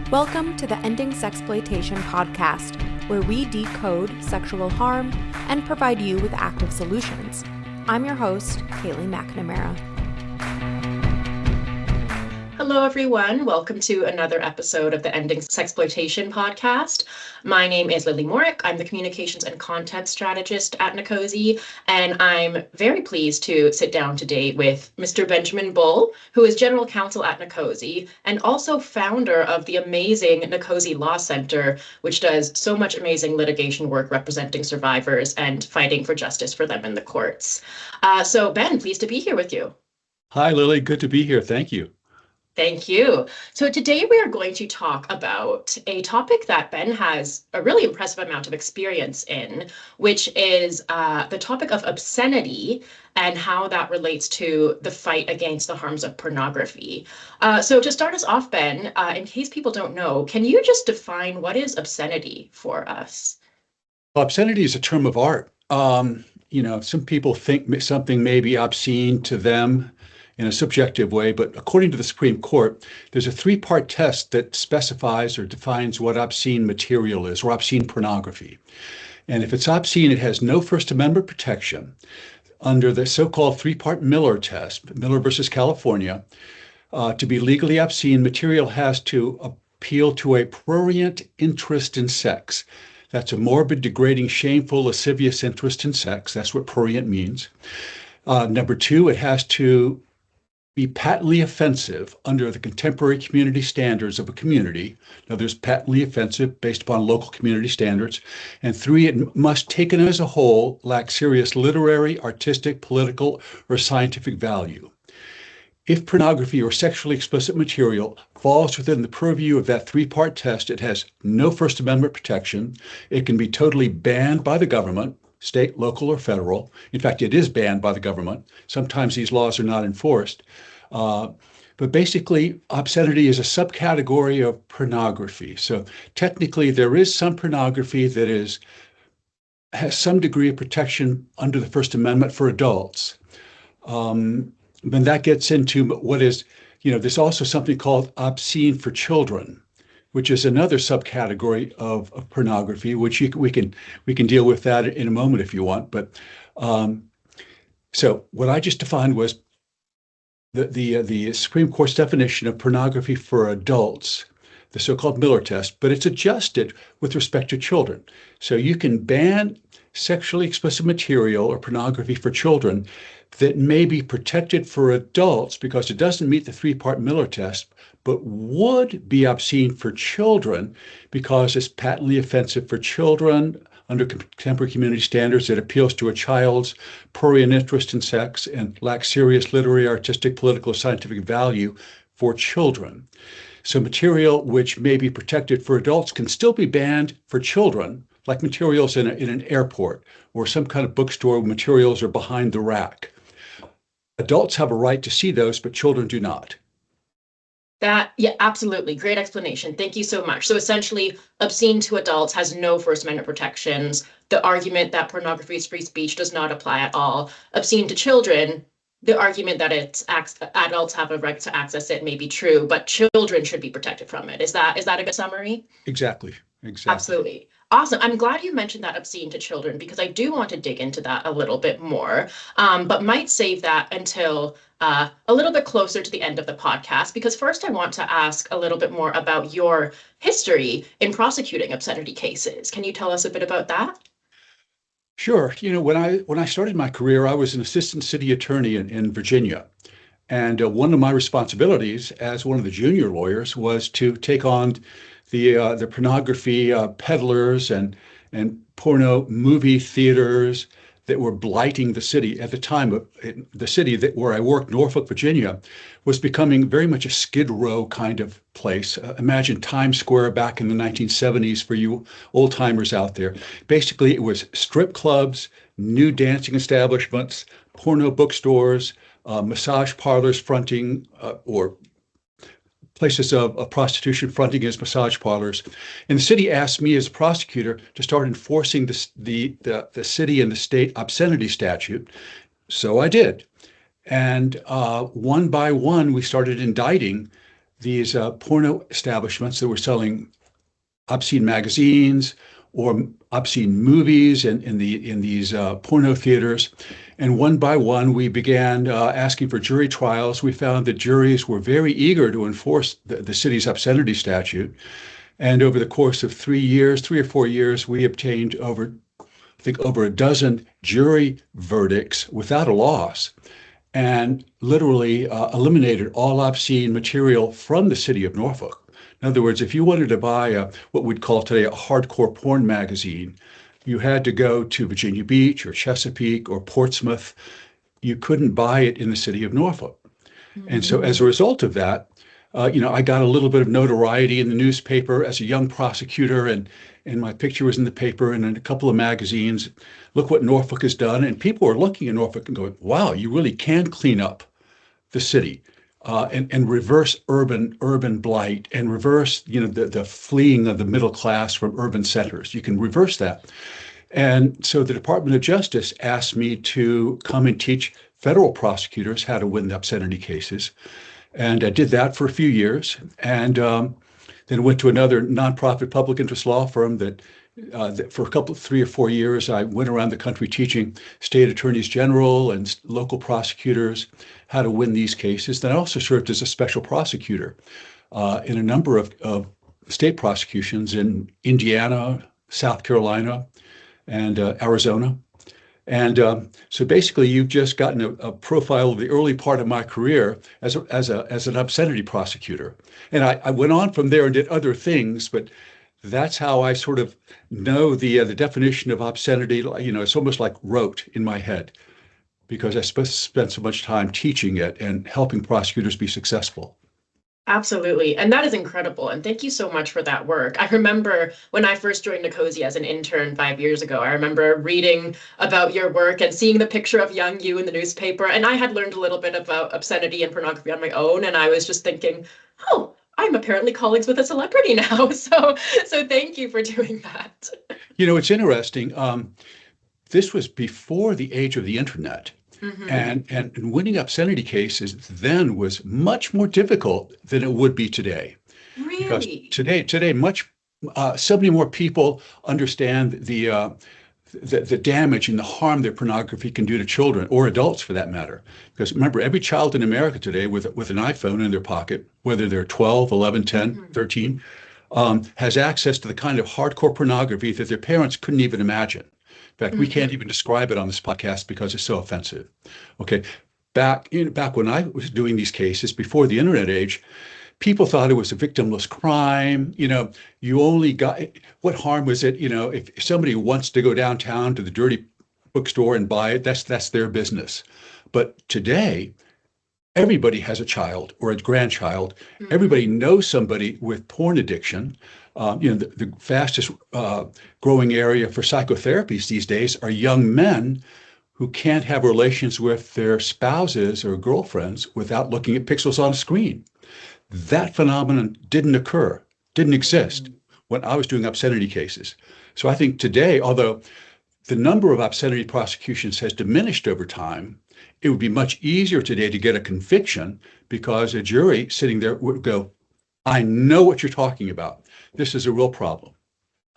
Welcome to the Ending Sexploitation podcast, where we decode sexual harm and provide you with active solutions. I'm your host, Kaylee McNamara. Hello, everyone. Welcome to another episode of the Ending Sexploitation podcast. My name is Lily Moric. I'm the Communications and Content Strategist at NCOSE, and I'm very pleased to sit down today with Mr. Benjamin Bull, who is General Counsel at NCOSE and also founder of the amazing NCOSE Law Center, which does so much amazing litigation work representing survivors and fighting for justice for them in the courts. So, Ben, pleased to be here with you. Hi, Lily. Good to be here. Thank you. Thank you. So today we are going to talk about a topic that Ben has a really impressive amount of experience in, which is the topic of obscenity and how that relates to the fight against the harms of pornography. So to start us off, Ben, in case people don't know, can you just define what is obscenity for us? Well, obscenity is a term of art. Some people think something may be obscene to them in a subjective way, but according to the Supreme Court, there's a three-part test that specifies or defines what obscene material is, or obscene pornography. And if it's obscene, it has no First Amendment protection. Under the so-called three-part Miller test, Miller versus California, to be legally obscene, material has to appeal to a prurient interest in sex. That's a morbid, degrading, shameful, lascivious interest in sex. That's what prurient means. Number two, it has to be patently offensive under the contemporary community standards of a community. Now, there's patently offensive based upon local community standards. And three, it must, taken as a whole, lack serious literary, artistic, political, or scientific value. If pornography or sexually explicit material falls within the purview of that three-part test, it has no First Amendment protection. It can be totally banned by the government, state, local, or federal. In fact, it is banned by the government. Sometimes these laws are not enforced. But basically, obscenity is a subcategory of pornography. So technically, there is some pornography that has some degree of protection under the First Amendment for adults. Then that gets into what is, there's also something called obscene for children, which is another subcategory of pornography, which we can deal with that in a moment if you want. But so what I just defined was the Supreme Court's definition of pornography for adults, the so-called Miller test, but it's adjusted with respect to children. So you can ban sexually explicit material or pornography for children that may be protected for adults because it doesn't meet the three-part Miller test, but would be obscene for children because it's patently offensive for children under contemporary community standards. It appeals to a child's prurient interest in sex and lacks serious literary, artistic, political, or scientific value for children. So material which may be protected for adults can still be banned for children, like materials in an airport or some kind of bookstore where materials are behind the rack. Adults have a right to see those, but children do not. Yeah, absolutely. Great explanation. Thank you so much. So essentially, obscene to adults has no First Amendment protections. The argument that pornography is free speech does not apply at all. Obscene to children, the argument that adults have a right to access it may be true, but children should be protected from it. Is that a good summary? Exactly. Absolutely. Awesome. I'm glad you mentioned that obscene to children because I do want to dig into that a little bit more, but might save that until a little bit closer to the end of the podcast, because first I want to ask a little bit more about your history in prosecuting obscenity cases. Can you tell us a bit about that? Sure. When I started my career, I was an assistant city attorney in Virginia. And one of my responsibilities as one of the junior lawyers was to take on the pornography peddlers and porno movie theaters that were blighting the city. At the time, the city where I worked, Norfolk, Virginia, was becoming very much a Skid Row kind of place. Imagine Times Square back in the 1970s for you old timers out there. Basically, it was strip clubs, nude dancing establishments, porno bookstores, massage parlors fronting or places of prostitution fronting as massage parlors. And the city asked me as a prosecutor to start enforcing the city and the state obscenity statute. So I did. And one by one, we started indicting these porno establishments that were selling obscene magazines or obscene movies in these porno theaters. And one by one, we began asking for jury trials. We found that juries were very eager to enforce the city's obscenity statute. And over the course of 3 or 4 years, we obtained over a dozen jury verdicts without a loss, and literally eliminated all obscene material from the city of Norfolk. In other words, if you wanted to buy what we'd call today a hardcore porn magazine, you had to go to Virginia Beach or Chesapeake or Portsmouth. You couldn't buy it in the city of Norfolk. Mm-hmm. And so as a result of that, I got a little bit of notoriety in the newspaper as a young prosecutor, and my picture was in the paper and in a couple of magazines. Look what Norfolk has done. And people are looking at Norfolk and going, wow, you really can clean up the city and reverse urban blight and reverse, the fleeing of the middle class from urban centers. You can reverse that. And so the Department of Justice asked me to come and teach federal prosecutors how to win the obscenity cases. And I did that for a few years, and then went to another nonprofit public interest law firm that for 3 or 4 years, I went around the country teaching state attorneys general and local prosecutors how to win these cases. Then I also served as a special prosecutor in a number of state prosecutions in Indiana, South Carolina, and Arizona. And so basically, you've just gotten a profile of the early part of my career as an obscenity prosecutor. And I went on from there and did other things, but that's how I sort of know the definition of obscenity. It's almost like rote in my head because I spent so much time teaching it and helping prosecutors be successful. Absolutely. And that is incredible. And thank you so much for that work. I remember when I first joined NCOSE as an intern 5 years ago, I remember reading about your work and seeing the picture of young you in the newspaper. And I had learned a little bit about obscenity and pornography on my own. And I was just thinking, oh, I'm apparently colleagues with a celebrity now. So thank you for doing that. It's interesting. This was before the age of the internet. Mm-hmm. And winning obscenity cases then was much more difficult than it would be today. Really? Because today, so many more people understand the damage and the harm that pornography can do to children or adults, for that matter. Because remember, every child in America today with an iPhone in their pocket, whether they're 12, 11, 10, mm-hmm. 13, has access to the kind of hardcore pornography that their parents couldn't even imagine. In fact, we can't even describe it on this podcast because it's so offensive. Okay, back when I was doing these cases before the internet age, people thought it was a victimless crime. You only got, what harm was it? If somebody wants to go downtown to the dirty bookstore and buy it, that's their business. But today, everybody has a child or a grandchild. Mm-hmm. Everybody knows somebody with porn addiction. The fastest growing area for psychotherapies these days are young men who can't have relations with their spouses or girlfriends without looking at pixels on a screen. That phenomenon didn't exist when I was doing obscenity cases. So I think today, although the number of obscenity prosecutions has diminished over time, it would be much easier today to get a conviction because a jury sitting there would go, I know what you're talking about. This is a real problem.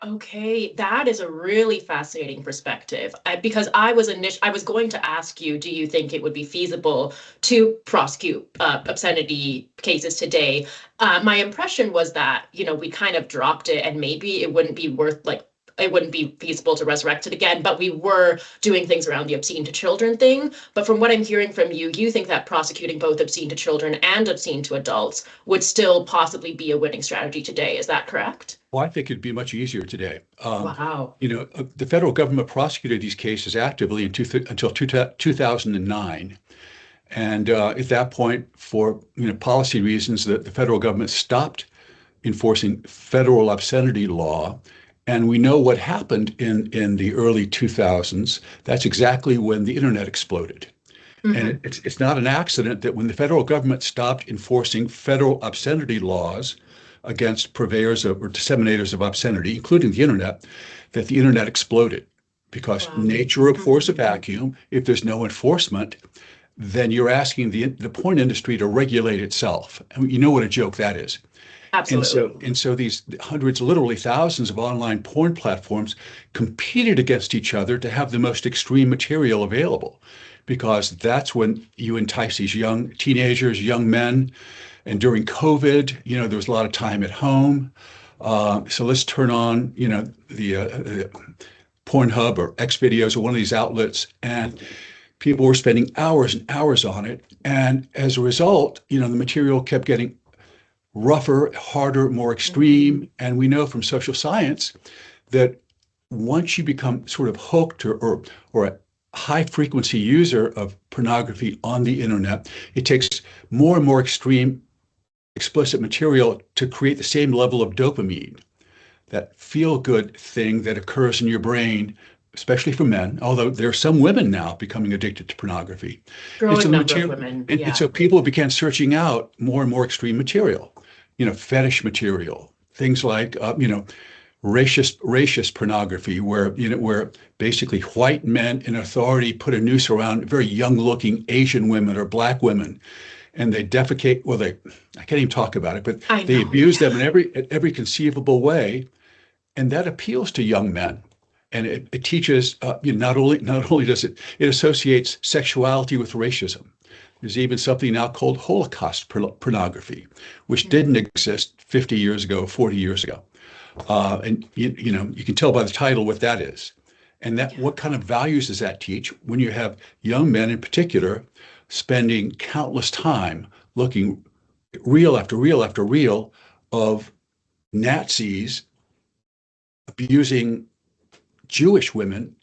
Okay, that is a really fascinating perspective because I was going to ask you, do you think it would be feasible to prosecute obscenity cases today? My impression was that, we kind of dropped it and maybe it wouldn't be feasible to resurrect it again, but we were doing things around the obscene to children thing. But from what I'm hearing from you, you think that prosecuting both obscene to children and obscene to adults would still possibly be a winning strategy today. Is that correct? Well, I think it'd be much easier today. Wow. The federal government prosecuted these cases actively until 2009. And at that point, for policy reasons, the federal government stopped enforcing federal obscenity law. And we know what happened in the early 2000s. That's exactly when the internet exploded. Mm-hmm. And it's not an accident that when the federal government stopped enforcing federal obscenity laws against purveyors or disseminators of obscenity, including the internet, that the internet exploded. Because nature abhors a vacuum. If there's no enforcement, then you're asking the porn industry to regulate itself. And you know what a joke that is. Absolutely. And so these hundreds, literally thousands of online porn platforms competed against each other to have the most extreme material available, because that's when you entice these young teenagers, young men. And during COVID, there was a lot of time at home. So let's turn on, the Pornhub or Xvideos or one of these outlets, and people were spending hours and hours on it. And as a result, the material kept getting rougher, harder, more extreme. And we know from social science that once you become sort of hooked or a high frequency user of pornography on the internet, it takes more and more extreme explicit material to create the same level of dopamine, that feel good thing that occurs in your brain, especially for men, although there are some women now becoming addicted to pornography. Growing number of women. And so people began searching out more and more extreme material, fetish material, things like, racist pornography, where basically white men in authority put a noose around very young looking Asian women or black women. And they defecate, I can't even talk about it, but they abuse them in every conceivable way. And that appeals to young men. And it teaches, not only does it associates sexuality with racism. There's even something now called Holocaust pornography, which didn't exist 50 years ago, 40 years ago. And you can tell by the title what that is. And what kind of values does that teach when you have young men in particular spending countless time looking reel after reel after reel of Nazis abusing Jewish women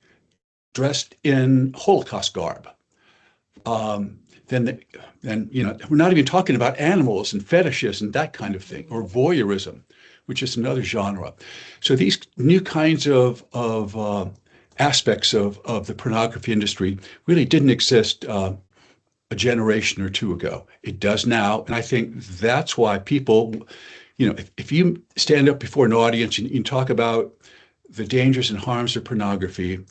dressed in Holocaust garb. Then we're not even talking about animals and fetishes and that kind of thing, or voyeurism, which is another genre. So these new kinds of aspects of the pornography industry really didn't exist a generation or two ago. It does now, and I think that's why people, if you stand up before an audience and you talk about the dangers and harms of pornography,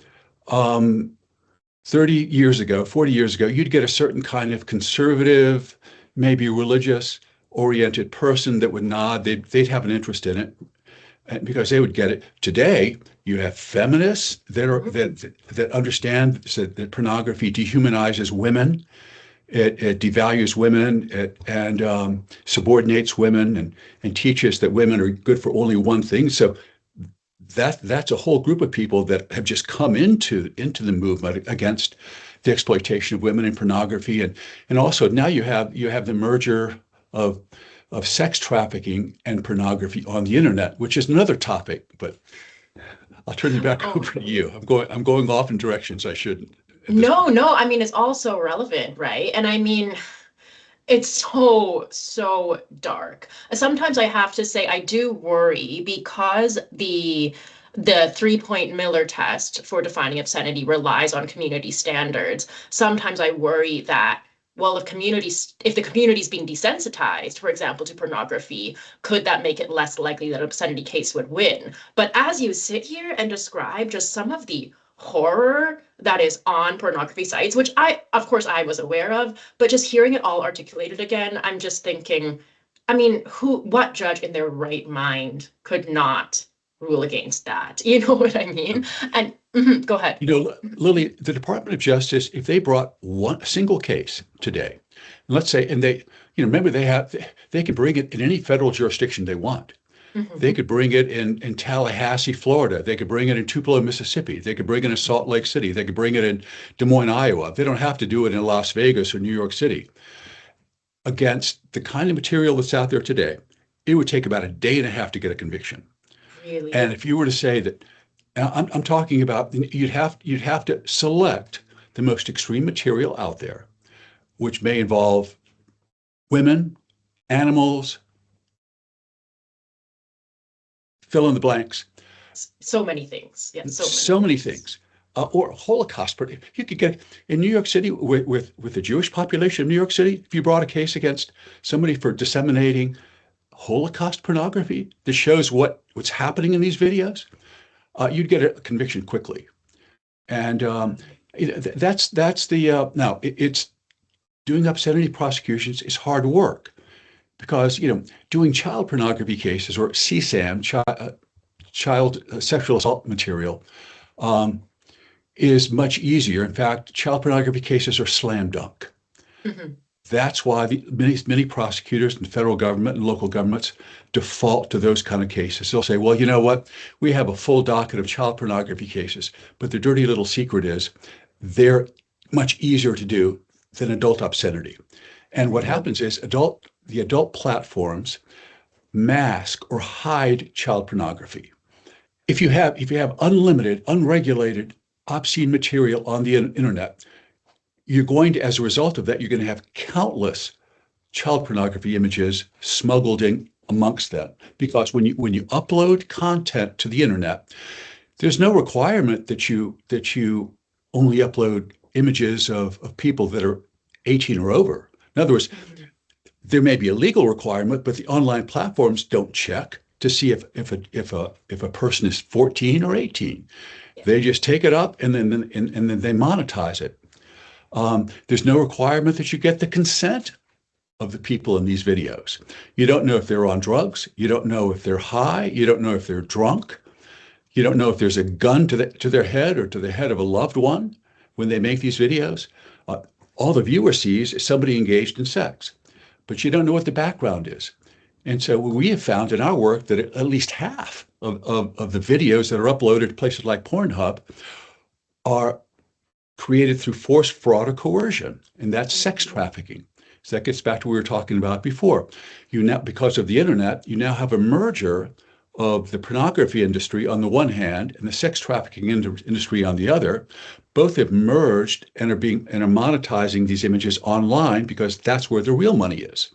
30 years ago, 40 years ago, you'd get a certain kind of conservative, maybe religious oriented person that would nod. They'd have an interest in it because they would get it. Today, you have feminists that understand that pornography dehumanizes women. It devalues women and subordinates women and teaches that women are good for only one thing. So that's a whole group of people that have just come into the movement against the exploitation of women in pornography, and also now you have the merger of sex trafficking and pornography on the internet, which is another topic. But I'll turn it back over to you. I'm going off in directions I shouldn't. No. I mean, it's all so relevant, right? And I mean, it's so dark. Sometimes I have to say I do worry because the 3-point Miller test for defining obscenity relies on community standards. Sometimes I worry that, well, if the community is being desensitized, for example, to pornography, could that make it less likely that an obscenity case would win? But as you sit here and describe just some of the horror that is on pornography sites, which of course I was aware of, but just hearing it all articulated again, I'm just thinking, I mean, what judge in their right mind could not rule against that? You know what I mean? And go ahead. Lily, the Department of Justice, if they brought one single case today, let's say, and they, remember they can bring it in any federal jurisdiction they want. They could bring it in Tallahassee, Florida. They could bring it in Tupelo, Mississippi. They could bring it in Salt Lake City. They could bring it in Des Moines, Iowa. They don't have to do it in Las Vegas or New York City. Against the kind of material that's out there today, it would take about a day and a half to get a conviction. Really? And if you were to say that, I'm talking about, you'd have to select the most extreme material out there, which may involve women, animals, fill in the blanks. So many things. Yeah, so many things. Or Holocaust. You could get in New York City with the Jewish population of New York City. If you brought a case against somebody for disseminating Holocaust pornography that shows what's happening in these videos, you'd get a conviction quickly. And that's the now it's doing obscenity prosecutions is hard work because, doing child pornography cases or CSAM, child sexual assault material, is much easier. In fact, child pornography cases are slam dunk. Mm-hmm. That's why many prosecutors and federal government and local governments default to those kind of cases. They'll say, well, you know what? We have a full docket of child pornography cases, but the dirty little secret is they're much easier to do than adult obscenity. And what happens is the adult platforms mask or hide child pornography. If you have unlimited, unregulated, obscene material on the internet, you're going to, as a result of that, you're going to have countless child pornography images smuggled in amongst them. Because when you upload content to the internet, there's no requirement that you only upload images of people that are 18 or over. In other words, there may be a legal requirement, but the online platforms don't check to see if a person is 14 or 18. They just take it up and then they monetize it. There's no requirement that you get the consent of the people in these videos. You don't know if they're on drugs. You don't know if they're high. You don't know if they're drunk. You don't know if there's a gun to their head or to the head of a loved one when they make these videos. All the viewer sees is somebody engaged in sex, but you don't know what the background is. And so we have found in our work that at least half of the videos that are uploaded to places like Pornhub are created through force, fraud, or coercion, and that's sex trafficking. So that gets back to what we were talking about before. Because of the internet, you now have a merger of the pornography industry on the one hand and the sex trafficking industry on the other. Both have merged and are monetizing these images online because that's where the real money is.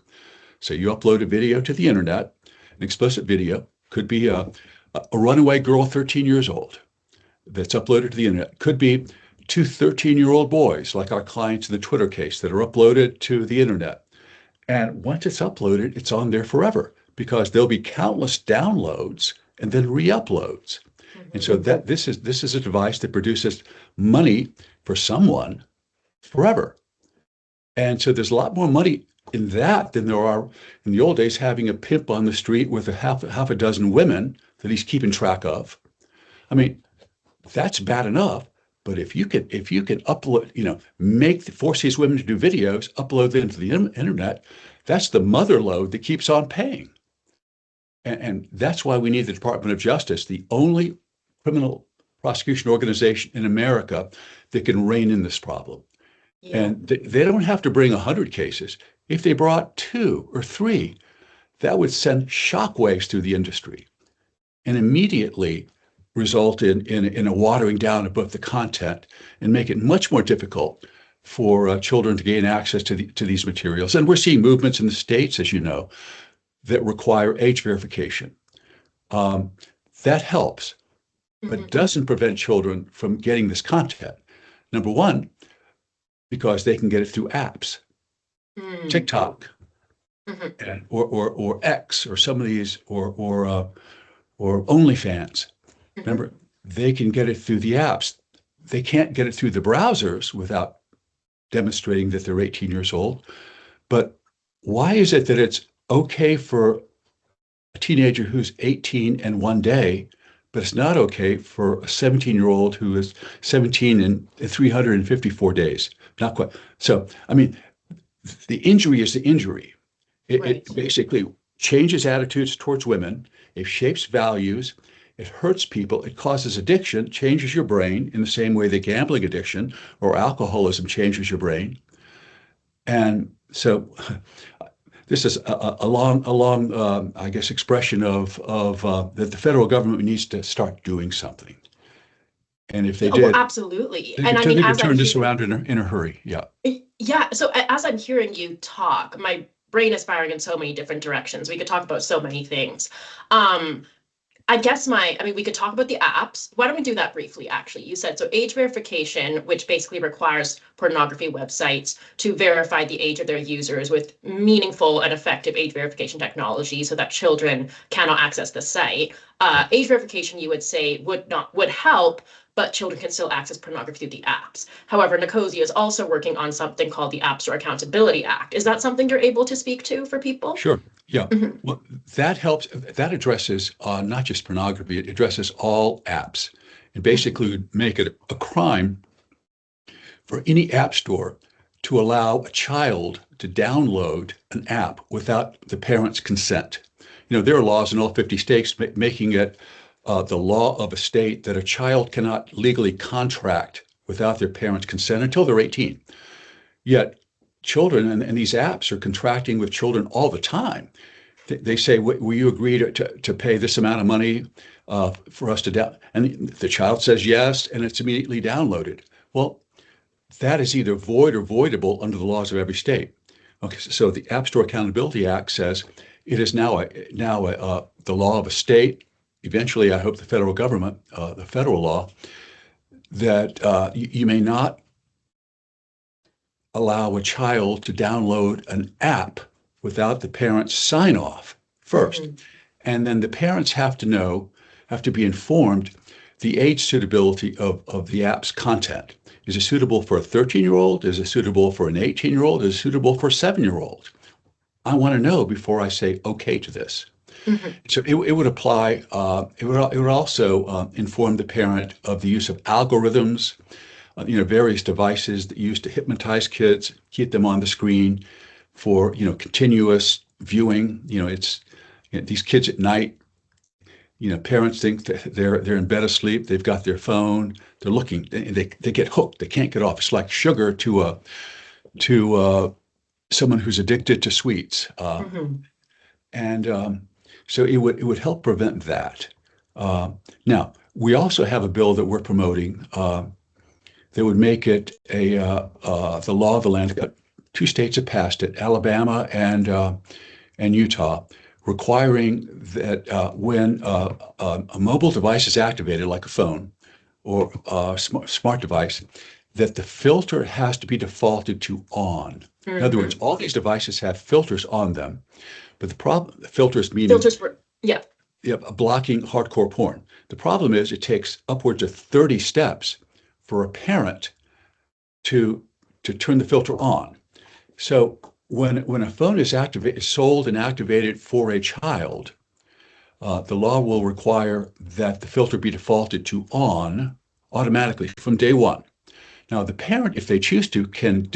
So you upload a video to the internet, an explicit video, could be a runaway girl 13 years old that's uploaded to the internet, could be two 13-year-old boys like our clients in the Twitter case that are uploaded to the internet. And once it's uploaded, it's on there forever because there'll be countless downloads and then re-uploads. And so that this is a device that produces money for someone forever. And so there's a lot more money in that than there are in the old days having a pimp on the street with half a dozen women that he's keeping track of. I mean, that's bad enough. But if you can upload, force these women to do videos, upload them to the internet, that's the mother lode that keeps on paying. And that's why we need the Department of Justice, the only criminal prosecution organization in America that can rein in this problem. Yeah. And they don't have to bring 100 cases. If they brought 2 or 3, that would send shockwaves through the industry and immediately result in a watering down of both the content and make it much more difficult for children to gain access to these materials. And we're seeing movements in the states, as you know, that require age verification. That helps, but doesn't prevent children from getting this content. Number one, because they can get it through apps, TikTok, and, or X, or some of these, or OnlyFans. Remember, they can get it through the apps. They can't get it through the browsers without demonstrating that they're 18 years old. But why is it that it's okay for a teenager who's 18 and 1 day, but it's not okay for a 17-year-old who is 17 and 354 days? Not quite. So, I mean, the injury is the injury. It basically changes attitudes towards women. It shapes values. It hurts people. It causes addiction, changes your brain in the same way that gambling addiction or alcoholism changes your brain. And so this is a long, I guess, expression of that the federal government needs to start doing something. And if they did, well, absolutely. They could turn this around in a hurry. Yeah. Yeah. So as I'm hearing you talk, my brain is firing in so many different directions. We could talk about so many things. I guess we could talk about the apps. Why don't we do that briefly, actually? You said, so age verification, which basically requires pornography websites to verify the age of their users with meaningful and effective age verification technology so that children cannot access the site. Age verification, you would say, would help, but children can still access pornography through the apps. However, NCOSE is also working on something called the App Store Accountability Act. Is that something you're able to speak to for people? Sure. Yeah. Mhm. Well, that helps. That addresses not just pornography, it addresses all apps and basically would make it a crime for any app store to allow a child to download an app without the parent's consent. There are laws in all 50 states making it the law of a state that a child cannot legally contract without their parents' consent until they're 18. Yet children and these apps are contracting with children all the time. They say, will you agree to pay this amount of money for us to down? And the child says yes, and it's immediately downloaded. Well, that is either void or voidable under the laws of every state. Okay, so the App Store Accountability Act says it is now the law of a state. Eventually, I hope the federal government, the federal law, that you may not allow a child to download an app without the parents' sign off first. Mhm. And then the parents have to be informed the age suitability of the app's content. Is it suitable for a 13-year-old? Is it suitable for an 18-year-old? Is it suitable for a 7-year-old? I want to know before I say okay to this. Mhm. So it would apply. It would also inform the parent of the use of algorithms, various devices that use to hypnotize kids, keep them on the screen for continuous viewing. These kids at night. Parents think that they're in bed asleep. They've got their phone. They're looking. They get hooked. They can't get off. It's like sugar to someone who's addicted to sweets. Mhm. And so it would help prevent that. Now we also have a bill that we're promoting that would make it the law of the land. Two states have passed it, Alabama and Utah, requiring that when a mobile device is activated, like a phone or a smart device, that the filter has to be defaulted to on. In other words, Mhm. all these devices have filters on them, but the filters meaning Filters for, yeah. blocking hardcore porn. The problem is it takes upwards of 30 steps for a parent to turn the filter on. So when a phone is sold and activated for a child, the law will require that the filter be defaulted to on automatically from day one. Now, the parent, if they choose to, can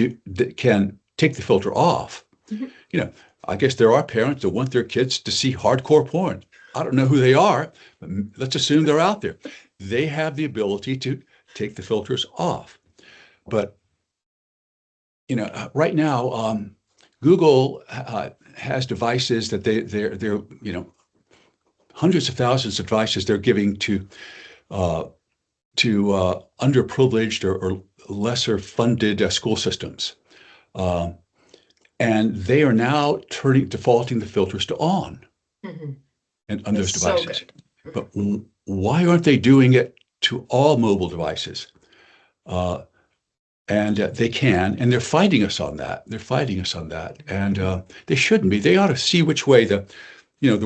take the filter off. Mhm. You know, I guess there are parents that want their kids to see hardcore porn. I don't know who they are, but let's assume they're out there. They have the ability to take the filters off. But right now, Google has devices that they're hundreds of thousands of devices they're giving to underprivileged or lesser funded school systems, and they are now defaulting the filters to on Mhm. and on those It's so devices. good. But why aren't they doing it to all mobile devices? And they can, and they're fighting us on that. They're fighting us on that, and they shouldn't be. They ought to see which way the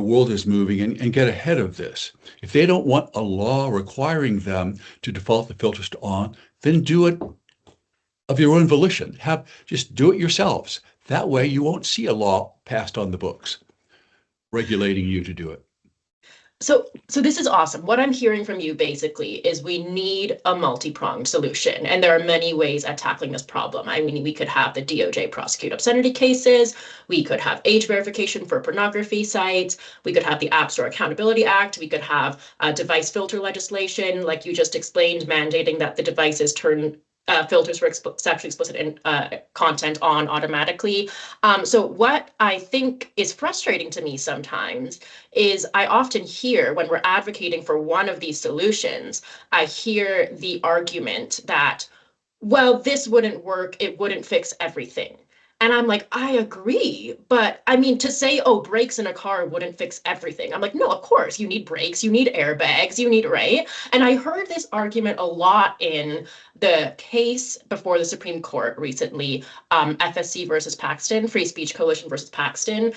world is moving and get ahead of this. If they don't want a law requiring them to default the filters to on, then do it of your own volition. Just do it yourselves. That way, you won't see a law passed on the books regulating you to do it. So this is awesome. What I'm hearing from you basically is we need a multi-pronged solution, and there are many ways at tackling this problem. I mean, we could have the DOJ prosecute obscenity cases, we could have age verification for pornography sites, we could have the App Store Accountability Act, we could have device filter legislation, like you just explained, mandating that the devices turn filters for sexually explicit content on automatically. So what I think is frustrating to me sometimes is I often hear when we're advocating for one of these solutions, I hear the argument that, well, this wouldn't work, it wouldn't fix everything. And I'm like, I agree. But I mean, to say, oh, brakes in a car wouldn't fix everything. I'm like, no, of course, you need brakes, you need airbags, you need, right? And I heard this argument a lot in the case before the Supreme Court recently, FSC versus Paxton, Free Speech Coalition versus Paxton,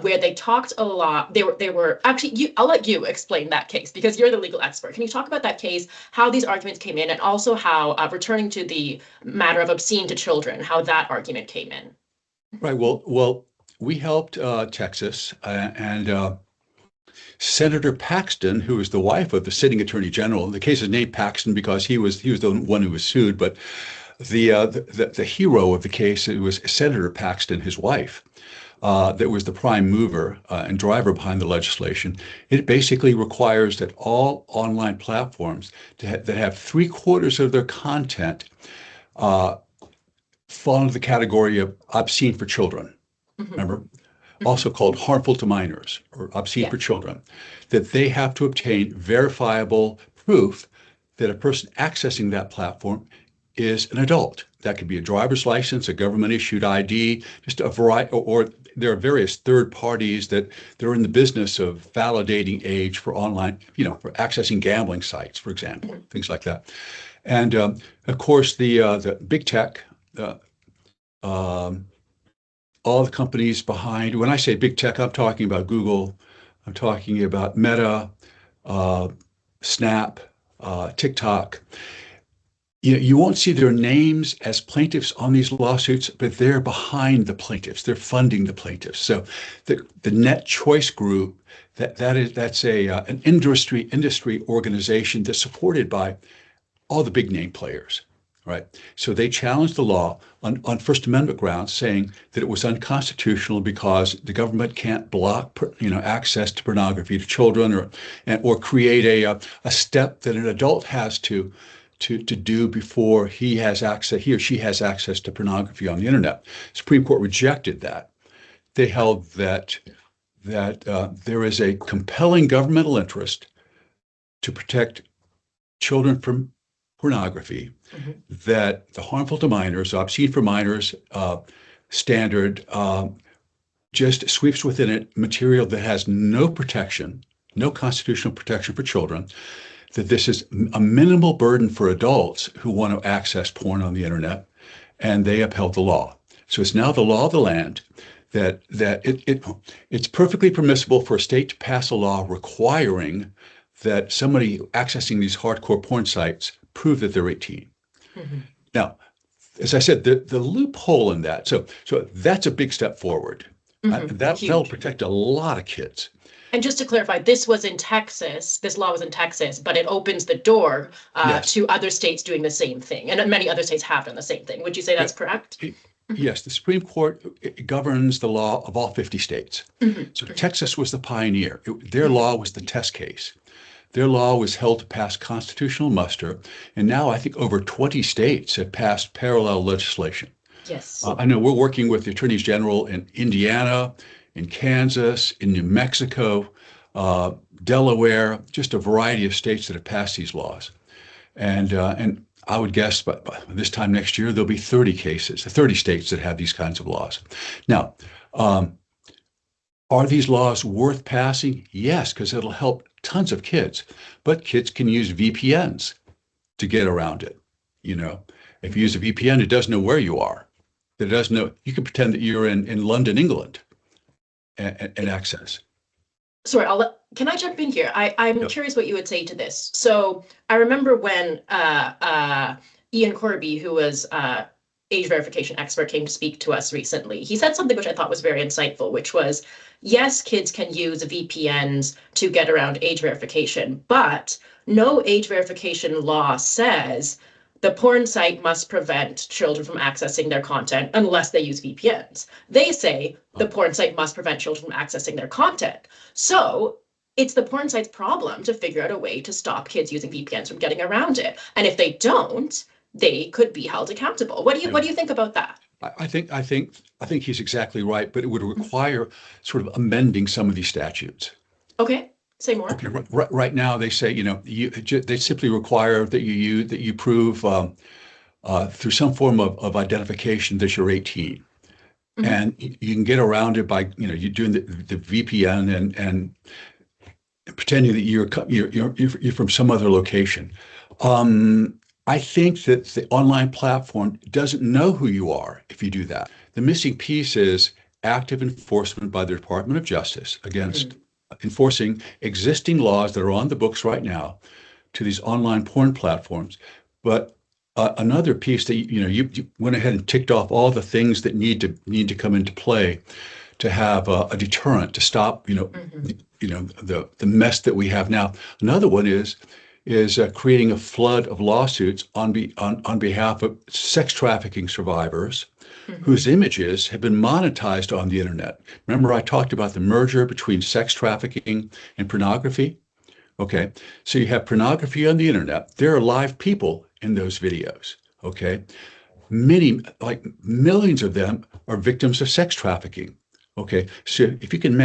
where they talked a lot. They were actually, I'll let you explain that case because you're the legal expert. Can you talk about that case, how these arguments came in, and also how, returning to the matter of obscene to children, how that argument came in? Right. Well, we helped Texas and Senator Paxton, who was the wife of the sitting Attorney General. The case is named Paxton because he was the one who was sued, but the hero of the case, it was Senator Paxton, his wife, that was the prime mover and driver behind the legislation. It basically requires that all online platforms that have 3/4 of their content fall into the category of obscene for children. Remember? Also called harmful to minors or obscene for children, that they have to obtain verifiable proof that a person accessing that platform is an adult. That could be a driver's license, a government issued ID, just a variety, or there are various third parties that they're in the business of validating age for online, for accessing gambling sites, for example, things like that. And of course, the big tech, all the companies behind, when I say big tech, I'm talking about Google, I'm talking about Meta, Snap, TikTok. You won't see their names as plaintiffs on these lawsuits, but they're behind the plaintiffs. They're funding the plaintiffs. So the Net Choice Group, that's an industry organization that's supported by all the big name players. Right. So they challenged the law on First Amendment grounds, saying that it was unconstitutional because the government can't block, access to pornography to children, or create a step that an adult has to do before he or she has access to pornography on the internet. Supreme Court rejected that. They held that there is a compelling governmental interest to protect children from pornography, that the harmful to minors, obscene for minors standard just sweeps within it material that has no protection, no constitutional protection for children, that this is a minimal burden for adults who want to access porn on the internet, and they upheld the law. So it's now the law of the land that it's perfectly permissible for a state to pass a law requiring that somebody accessing these hardcore porn sites prove that they're 18. Now, as I said, the loophole in that, so that's a big step forward. That'll protect a lot of kids. And just to clarify, this was in Texas, this law was in Texas, but it opens the door to other states doing the same thing. And many other states have done the same thing. Would you say that's correct? Yes, the Supreme Court governs the law of all 50 states. So Texas was the pioneer. Their law was the test case. Their law was held to pass constitutional muster, and now I think over 20 states have passed parallel legislation. Yes. I know we're working with the attorneys general in Indiana, in Kansas, in New Mexico, Delaware, just a variety of states that have passed these laws. And I would guess by this time next year, there'll be 30 states that have these kinds of laws. Now, are these laws worth passing? Yes, because it'll help tons of kids, but kids can use VPNs to get around it. If you use a VPN, it doesn't know where you are. It doesn't know. You can pretend that you're in London, England, and access. Sorry, can I jump in here? I'm curious what you would say to this. So I remember when Ian Corby, who was age verification expert, came to speak to us recently. He said something which I thought was very insightful, which was, yes, kids can use VPNs to get around age verification, but no age verification law says the porn site must prevent children from accessing their content unless they use VPNs. They say the porn site must prevent children from accessing their content. So it's the porn site's problem to figure out a way to stop kids using VPNs from getting around it. And if they don't, they could be held accountable. What do you think about that? I think he's exactly right, but it would require sort of amending some of these statutes. Okay. Say more. Okay. Right now, they say they simply require that you prove through some form of identification that you're 18, and you can get around it by, you're doing the VPN and pretending that you're from some other location. I think that the online platform doesn't know who you are if you do that. The missing piece is active enforcement by the Department of Justice against enforcing existing laws that are on the books right now to these online porn platforms. But another piece that you went ahead and ticked off all the things that need to come into play to have a deterrent to stop the mess that we have now. Another one is creating a flood of lawsuits on behalf of sex trafficking survivors whose images have been monetized on the internet. Remember, I talked about the merger between sex trafficking and pornography? Okay, so you have pornography on the internet. There are live people in those videos, okay? Many, like millions of them, are victims of sex trafficking. Okay, so if you can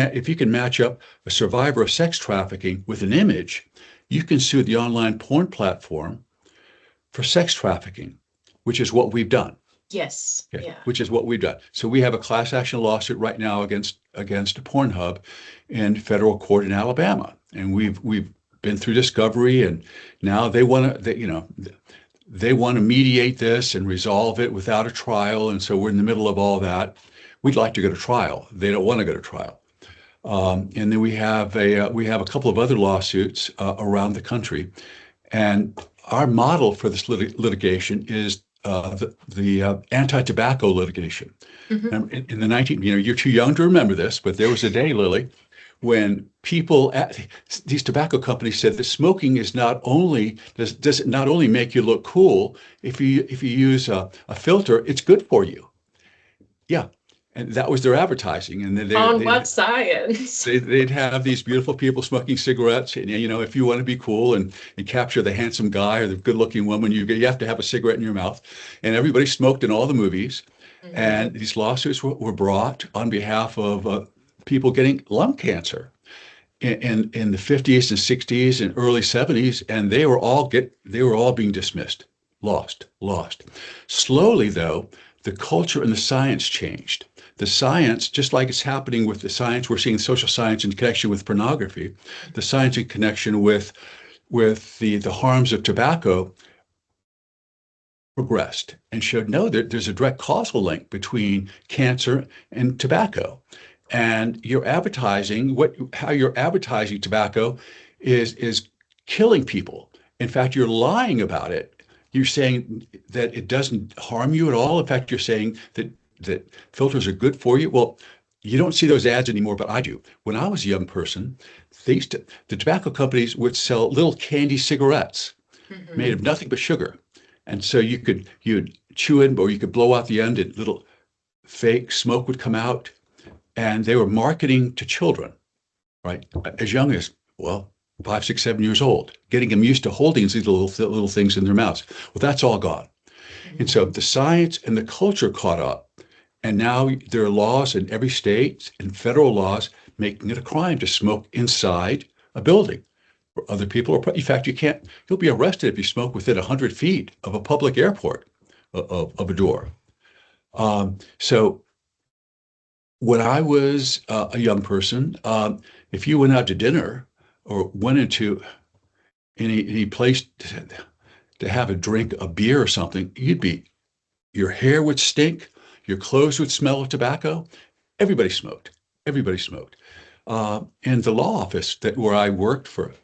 match up a survivor of sex trafficking with an image, you can sue the online porn platform for sex trafficking, which is what we've done. Yes. Okay, Yeah. which is what we've done. So we have a class action lawsuit right now against Pornhub in federal court in Alabama, and we've been through discovery, and now they want to mediate this and resolve it without a trial, and so we're in the middle of all that. We'd like to go to trial. They don't want to go to trial. And then we have a couple of other lawsuits around the country. And our model for this litigation is the anti-tobacco litigation. And in the you're too young to remember this, but there was a day, Lily, when people at these tobacco companies said that smoking is does it not only make you look cool, if you use a filter, it's good for you. Yeah. And that was their advertising. And then on what science? They'd have these beautiful people smoking cigarettes. And, if you want to be cool and capture the handsome guy or the good looking woman, you have to have a cigarette in your mouth. And everybody smoked in all the movies. And these lawsuits were brought on behalf of people getting lung cancer in the 50s and 60s and early 70s. And they were all being dismissed, lost. Slowly, though, the culture and the science changed. The science, just like it's happening with the science, we're seeing social science in connection with pornography, the science in connection with the harms of tobacco progressed and showed that there's a direct causal link between cancer and tobacco. And your advertising, how you're advertising tobacco is killing people. In fact, you're lying about it. You're saying that it doesn't harm you at all. In fact, you're saying that filters are good for you. Well, you don't see those ads anymore, but I do. When I was a young person, the tobacco companies would sell little candy cigarettes made of nothing but sugar. And so you'd chew it, or you could blow out the end and little fake smoke would come out. And they were marketing to children, right? As young as, 5, 6, 7 years old, getting them used to holding these little things in their mouths. Well, that's all gone. And so the science and the culture caught up. And now there are laws in every state and federal laws making it a crime to smoke inside a building where other people are. In fact, you'll be arrested if you smoke within 100 feet of a public airport of a door. So when I was a young person, if you went out to dinner or went into any place to have a drink, a beer or something, your hair would stink, your clothes would smell of tobacco. Everybody smoked. In the law office where I worked for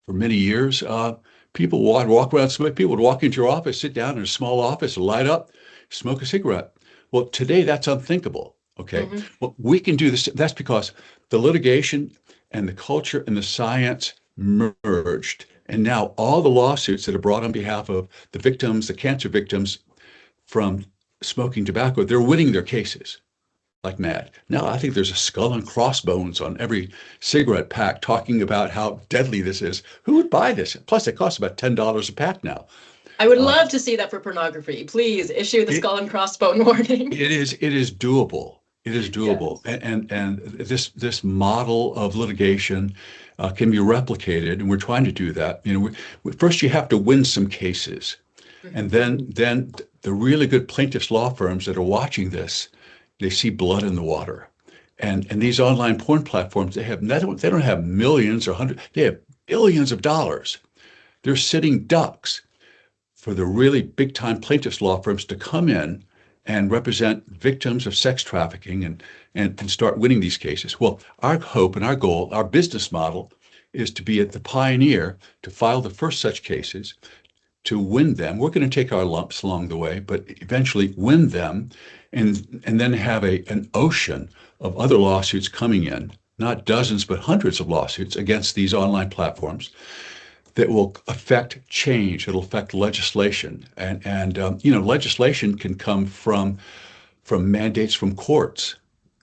many years, people would walk around smoking. People would walk into your office, sit down in a small office, light up, smoke a cigarette. Well, today that's unthinkable. Okay. Well, we can do this. That's because the litigation and the culture and the science merged. And now all the lawsuits that are brought on behalf of the victims, the cancer victims from smoking tobacco, they're winning their cases like mad. Now, I think there's a skull and crossbones on every cigarette pack talking about how deadly this is. Who would buy this? Plus, it costs about $10 a pack now. I would love to see that for pornography. Please issue the skull and crossbone warning. It is doable. It is doable. Yes. And this model of litigation can be replicated, and we're trying to do that. First you have to win some cases, and then the really good plaintiffs' law firms that are watching this, they see blood in the water. And these online porn platforms, they don't have millions or hundreds, they have billions of dollars. They're sitting ducks for the really big time plaintiffs law firms to come in and represent victims of sex trafficking and start winning these cases. Well, our hope and our goal, our business model is to be at the pioneer, to file the first such cases, to win them. We're going to take our lumps along the way, but eventually win them and then have an ocean of other lawsuits coming in, not dozens, but hundreds of lawsuits against these online platforms that will affect change. It'll affect legislation. And legislation can come from mandates from courts.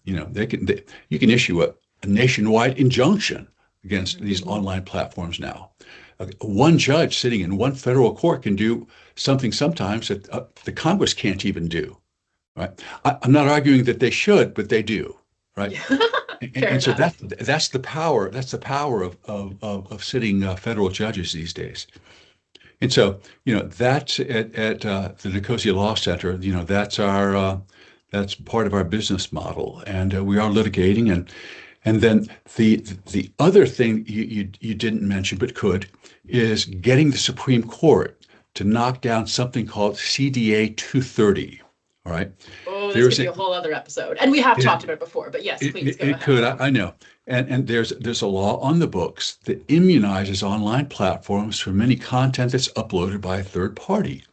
You can issue a nationwide injunction against these online platforms now. One judge sitting in one federal court can do something sometimes that the Congress can't even do, right? I'm not arguing that they should, but they do, right? And so that's the power. That's the power of sitting federal judges these days. And so that's at the NCOSE Law Center. That's part of our business model, and we are litigating. And then the other thing you didn't mention but could is getting the Supreme Court to knock down something called CDA 230. All right. Oh, this could be a whole other episode, and we have talked about it before. But yes, please go ahead. It could. I know. And there's a law on the books that immunizes online platforms from any content that's uploaded by a third party.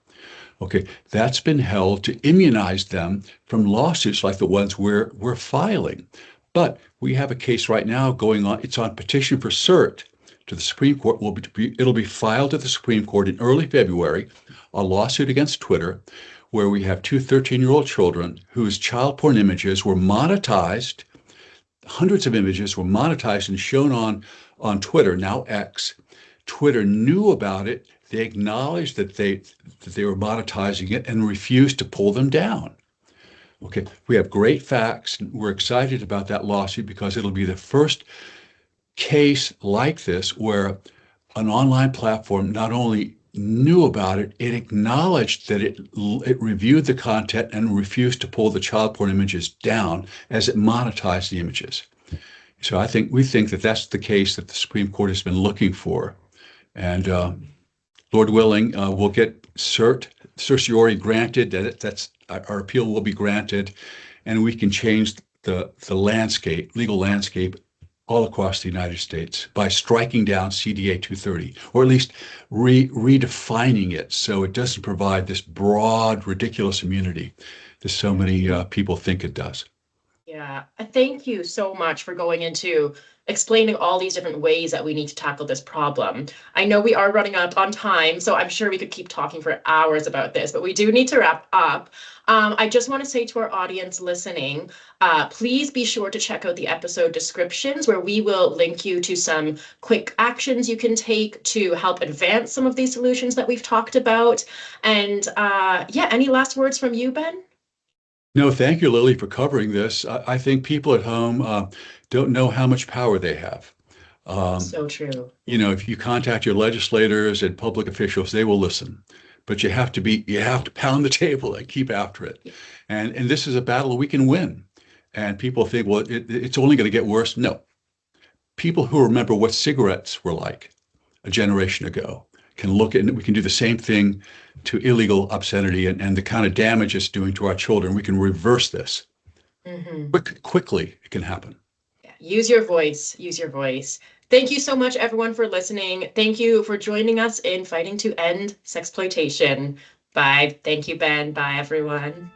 Okay, that's been held to immunize them from lawsuits like the ones we're filing. But we have a case right now going on. It's on petition for cert to the Supreme Court. It'll be filed at the Supreme Court in early February, a lawsuit against Twitter, where we have two 13-year-old children whose child porn images were monetized. Hundreds of images were monetized and shown on Twitter, now X. Twitter knew about it. They acknowledged that they were monetizing it and refused to pull them down. Okay, we have great facts. We're excited about that lawsuit because it'll be the first case like this where an online platform not only knew about it, it acknowledged that it reviewed the content and refused to pull the child porn images down as it monetized the images. So we think that that's the case that the Supreme Court has been looking for. And Lord willing, we'll get certiorari granted. That's our appeal will be granted, and we can change the legal landscape all across the United States by striking down CDA 230, or at least redefining it so it doesn't provide this broad, ridiculous immunity that so many people think it does. Yeah, thank you so much for going into explaining all these different ways that we need to tackle this problem. I know we are running up on time, so I'm sure we could keep talking for hours about this, but we do need to wrap up. I just want to say to our audience listening, please be sure to check out the episode descriptions where we will link you to some quick actions you can take to help advance some of these solutions that we've talked about. And any last words from you, Ben? No, thank you, Lily, for covering this. I think people at home don't know how much power they have. So true. If you contact your legislators and public officials, they will listen. But you have to pound the table and keep after it. And this is a battle we can win. And people think, well, it's only going to get worse. No. People who remember what cigarettes were like a generation ago can look at, and we can do the same thing to illegal obscenity and the kind of damage it's doing to our children. We can reverse this. Quickly. It can happen. Yeah. Use your voice. Use your voice. Thank you so much, everyone, for listening. Thank you for joining us in fighting to end sexploitation. Bye. Thank you, Ben. Bye, everyone.